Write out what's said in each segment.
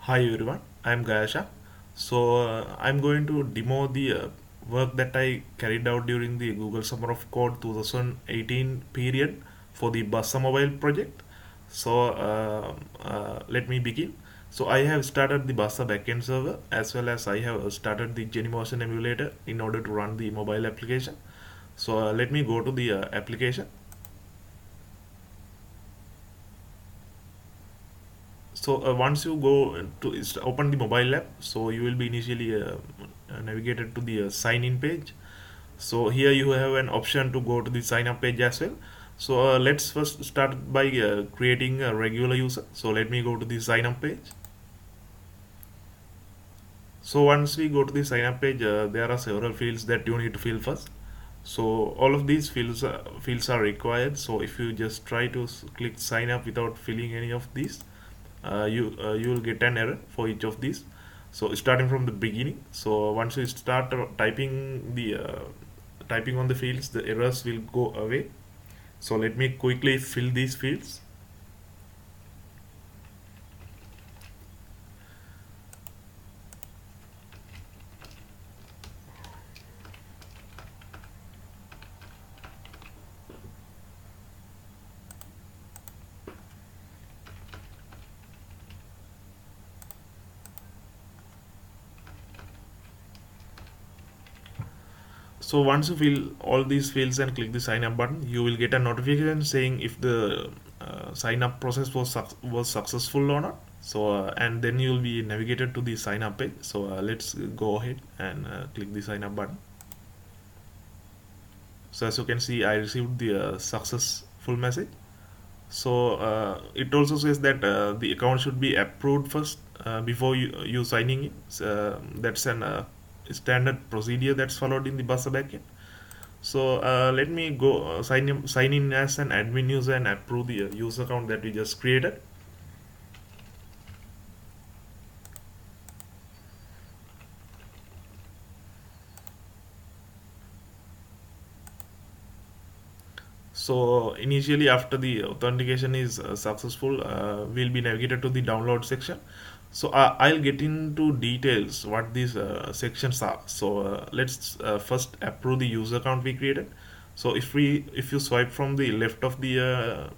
Hi everyone, I'm Gayasha. I'm going to demo the work that I carried out during the Google Summer of Code 2018 period for the Bassa mobile project. Let me begin. So I have started the Bassa backend server as well as I have started the Genymotion emulator in order to run the mobile application. Let me go to the application. Once you go to open the mobile app, so you will be initially navigated to the sign in page. So here you have an option to go to the sign up page as well. Let's first start by creating a regular user. So let me go to the sign up page. So once we go to the sign up page, there are several fields that you need to fill first. So all of these fields are required. So if you just try to click sign up without filling any of these, you will get an error for each of these. So starting from the beginning, so once you start typing on the fields, the errors will go away. So let me quickly fill these fields. So once you fill all these fields and click the sign up button, you will get a notification saying if the sign up process was successful or not. And then you will be navigated to the sign up page. Let's go ahead and click the sign up button. So as you can see, I received the successful message. It also says that the account should be approved first before you signing in. That's an standard procedure that's followed in the Bassa backend. Let me go sign in as an admin user and approve the user account that we just created. So initially, after the authentication is successful, we'll be navigated to the download section. I'll get into details what these sections are. Let's first approve the user account we created. So if you swipe from the left of the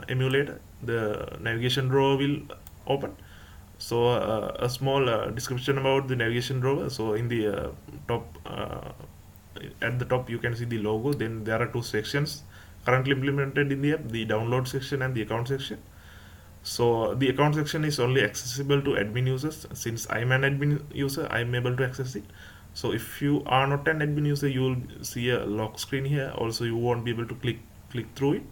emulator, the navigation drawer will open. A small description about the navigation drawer. So in the top at the top you can see the logo. Then there are two sections currently implemented in the app: the download section and the account section. So the account section is only accessible to admin users. Since I'm an admin user, I'm able to access it. So if you are not an admin user, you will see a lock screen here. Also, you won't be able to click through it.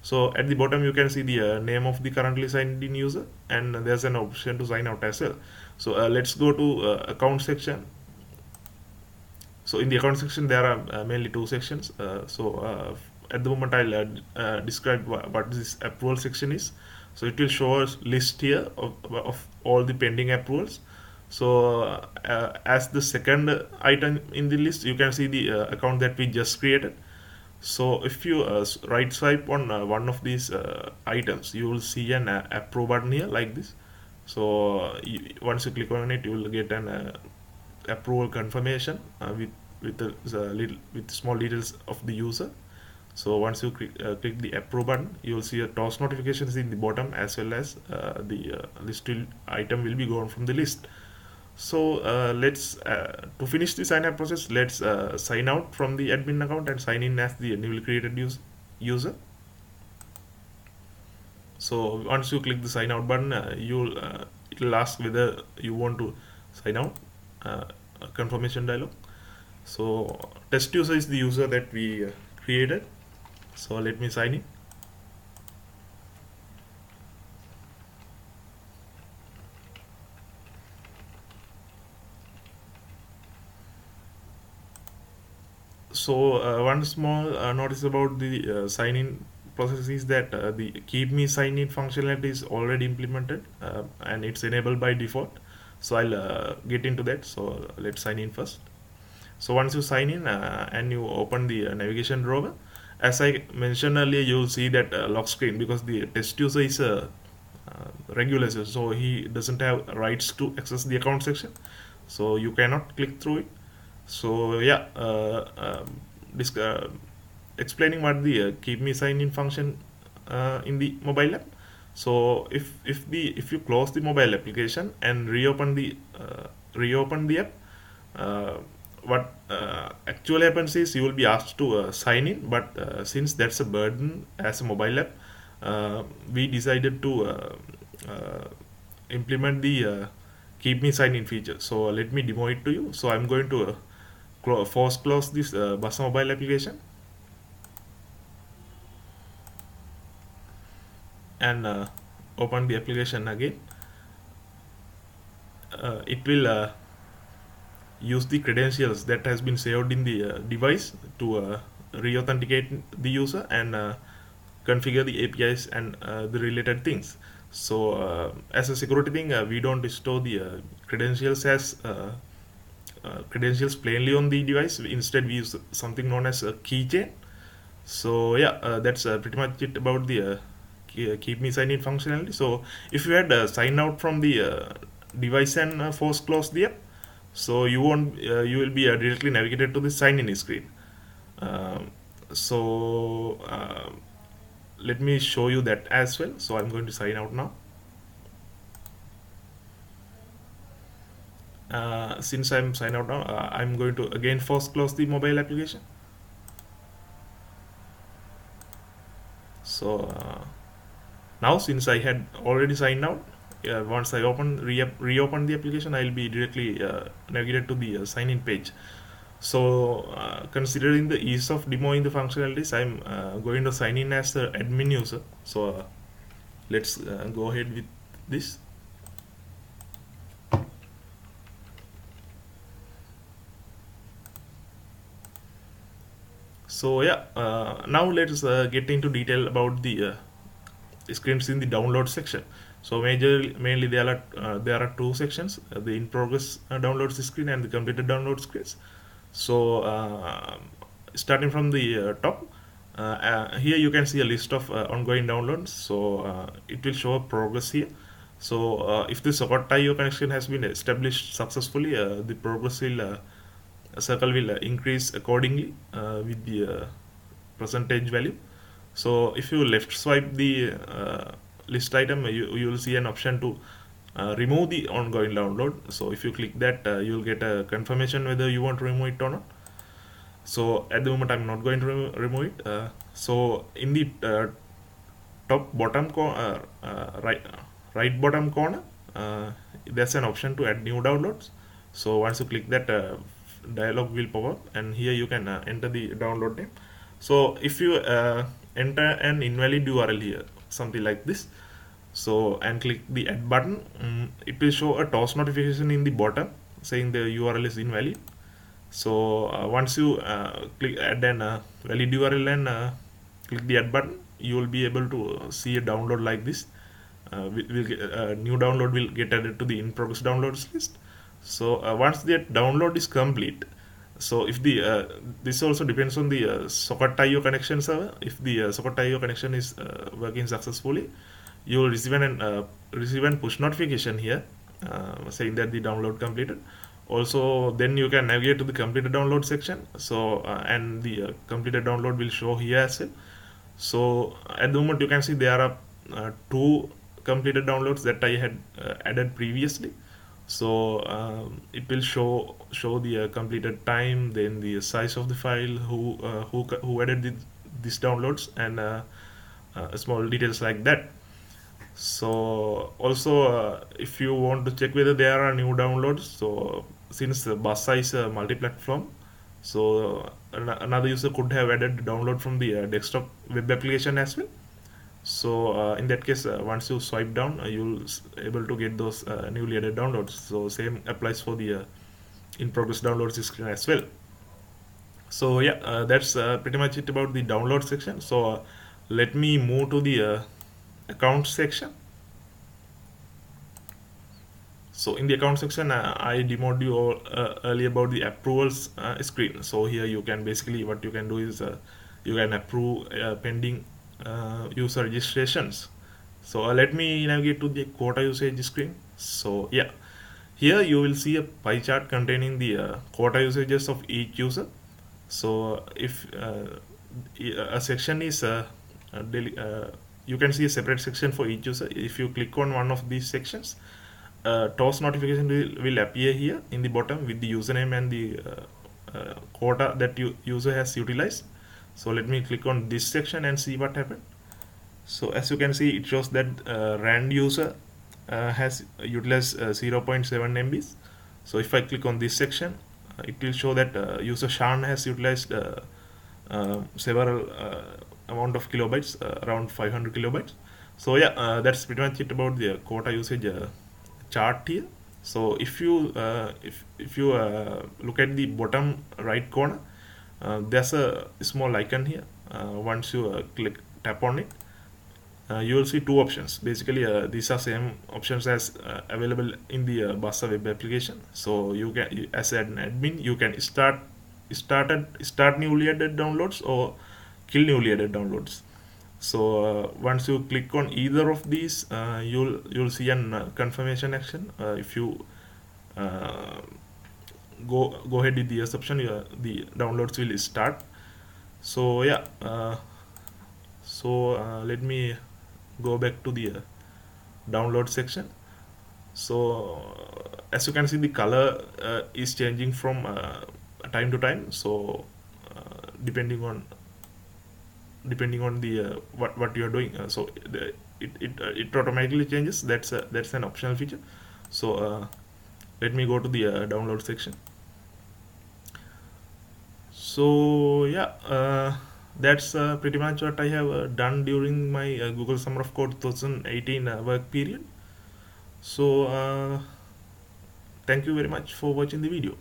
So at the bottom you can see the name of the currently signed in user, and there's an option to sign out as well. Let's go to account section. So in the account section there are mainly two sections. At the moment I'll describe what this approval section is. So it will show us list here of all the pending approvals. As the second item in the list, you can see the account that we just created. So if you right swipe on one of these items, you will see an approve button here like this. Once you click on it, you will get an approval confirmation with small details of the user. So once you click the approve button, you will see a toss notifications in the bottom, as well as the listed item will be gone from the list. Let's to finish the sign up process, let's sign out from the admin account and sign in as the newly created user. So once you click the sign out button, it will ask whether you want to sign out. A confirmation dialog. So test user is the user that we created. So let me sign in. One small notice about the sign in process is that the keep me sign in functionality is already implemented, and it's enabled by default. I'll get into that. So let's sign in first. So once you sign in and you open the navigation drawer, as I mentioned earlier, you will see that lock screen because the test user is regulations, so he doesn't have rights to access the account section, so you cannot click through it. So yeah, explaining what the keep me sign in function in the mobile app. So if you close the mobile application and reopen the app, uh, what actually happens is you will be asked to sign in, but since that's a burden as a mobile app, we decided to uh, implement the keep me sign in feature. So let me demo it to you. So I'm going to force close this Bassa mobile application, and open the application again. It will use the credentials that has been saved in the device to re-authenticate the user and configure the APIs and the related things. So as a security thing, we don't store the credentials as credentials plainly on the device. Instead, we use something known as a keychain. So yeah, that's pretty much it about the keep me sign in functionality. So if you had signed out from the device and force close the app, so you will be directly navigated to the sign in screen. Um, so let me show you that as well. So I'm going to sign out now. Since I'm signed out now, I'm going to again force close the mobile application. So now, since I had already signed out, once I reopen the application, I'll be directly navigated to the sign in page. So considering the ease of demoing the functionalities, I'm going to sign in as the admin user. So let's go ahead with this. So yeah, now let's get into detail about the screens in the download section. So mainly there are two sections: the in progress downloads screen and the completed download screens. So starting from the top, here you can see a list of ongoing downloads. So it will show a progress here. So if the socket IO connection has been established successfully, the progress will circle will increase accordingly with the percentage value. So if you left swipe the list item, you will see an option to remove the ongoing download. So if you click that, you'll get a confirmation whether you want to remove it or not. So at the moment, I'm not going to remove it. So in the top bottom right bottom corner, there's an option to add new downloads. So once you click that, dialog will pop up, and here you can enter the download name. So if you enter an invalid URL here, something like this, so and click the add button, it will show a toss notification in the bottom saying the URL is invalid. So once you click add an valid URL and click the add button, you will be able to see a download like this. New download will get added to the in progress downloads list. So once that download is complete, so if the this also depends on the socket IO connection server. If the socket IO connection is working successfully, you will receive an push notification here saying that the download completed. Also, then you can navigate to the completed download section. So and the completed download will show here as well. So at the moment, you can see there are two completed downloads that I had added previously. So it will show the completed time, then the size of the file, who added these downloads, and small details like that. So also, if you want to check whether there are new downloads, so since Bassa is a multi-platform, so another user could have added the download from the desktop web application as well. So in that case, once you swipe down, you'll able to get those newly added downloads. So same applies for the in progress downloads screen as well. So yeah, that's pretty much it about the download section. So let me move to the account section. So in the account section, I demoed you all, earlier about the approvals screen. So here you can basically what you can do is you can approve pending user registrations. So let me navigate to the quota usage screen. So yeah, here you will see a pie chart containing the quota usages of each user. So if a section is you can see a separate section for each user. If you click on one of these sections, toast notification will appear here in the bottom with the username and the quota that user has utilized. So let me click on this section and see what happened. So as you can see, it shows that rand user has utilized zero point 0.7 MBs. So if I click on this section, it will show that user Shan has utilized several amount of kilobytes, around 500 kilobytes. So yeah, that's pretty much it about the quota usage chart here. So if you look at the bottom right corner, there's a small icon here. Once you click tap on it, you will see two options. Basically, these are same options as available in the Bassa web application. So you can, as an admin, you can start newly added downloads or kill newly added downloads. So once you click on either of these, you'll see an confirmation action. If you uh, go ahead with the assumption, the downloads will start. So yeah, let me go back to the download section. So as you can see, the color is changing from time to time. So depending on the what you are doing, it automatically changes. That's an optional feature. So let me go to the download section. So yeah, that's pretty much what I have done during my Google Summer of Code 2018 work period. So thank you very much for watching the video.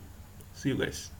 See you guys.